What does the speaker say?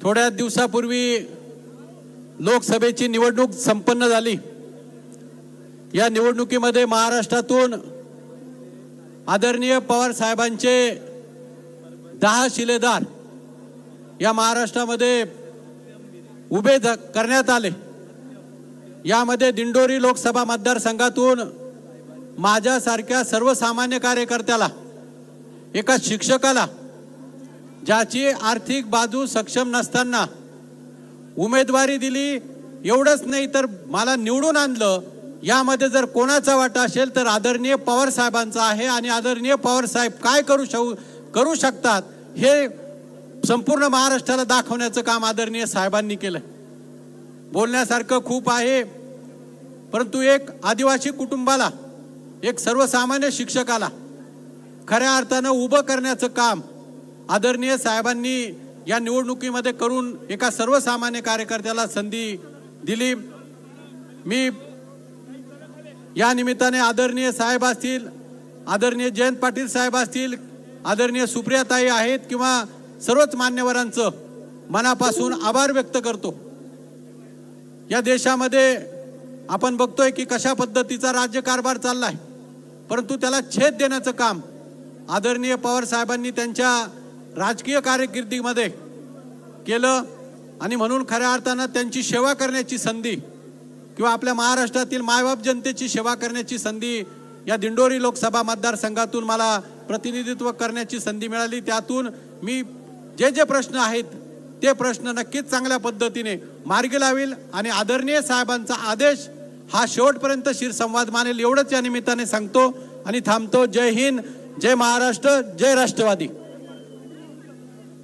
थोड्या दिवसापूर्वी लोकसभेची निवडणूक संपन्न झाली। या निवडणुकीमध्ये महाराष्ट्रातून आदरणीय पवार साहेबांचे 10 शिलेदार या महाराष्ट्रामध्ये उभे करण्यात आले। यामध्ये दिंडोरी लोकसभा मतदारसंघातून माझ्यासारख्या सर्वसामान्य कार्यकर्त्याला, एका शिक्षकाला ज्याची आर्थिक बाजू सक्षम नसताना उमेदवारी दिली, एवढंच नाही तर मला निवडून आणलं। यामध्ये जर कोणाचा वाटा असेल तर आदरणीय पवार साहेबांचा आहे आणि आदरणीय पवार साहेब काय करू शकतात हे संपूर्ण महाराष्ट्राला दाखवण्याचं काम आदरणीय साहेबांनी केलं। बोलण्यासारखं खूप आहे, परंतु एक आदिवासी कुटुंबाला, एक सर्वसामान्य शिक्षकाला खऱ्या अर्थानं उभं करण्याचं काम आदरणीय साहेबांनी या निवडणुकीमध्ये करून एका सर्वसामान्य कार्यकर्त्याला संधी दिली। मी या निमित्ताने आदरणीय साहेब असतील, आदरणीय जयंत पाटील साहेब असतील, आदरणीय सुप्रियाताई आहेत किंवा सर्वच मान्यवरांचं मनापासून आभार व्यक्त करतो। या देशामध्ये आपण बघतोय की कशा पद्धतीचा राज्यकारभार चाललाय, परंतु त्याला छेद देण्याचं काम आदरणीय पवार साहेबांनी त्यांच्या राजकीय कारकिर्दीमध्ये केलं आणि म्हणून खऱ्या अर्थानं त्यांची सेवा करण्याची संधी किंवा आपल्या महाराष्ट्रातील मायबाप जनतेची सेवा करण्याची संधी या दिंडोरी लोकसभा मतदारसंघातून मला प्रतिनिधित्व करण्याची संधी मिळाली। त्यातून मी जे प्रश्न आहेत ते प्रश्न नक्कीच चांगल्या पद्धतीने मार्गी लावेल आणि आदरणीय साहेबांचा आदेश हा शेवटपर्यंत शिरसंवाद मानेल, एवढंच या निमित्ताने सांगतो आणि थांबतो। जय हिंद, जय महाराष्ट्र, जय राष्ट्रवादी।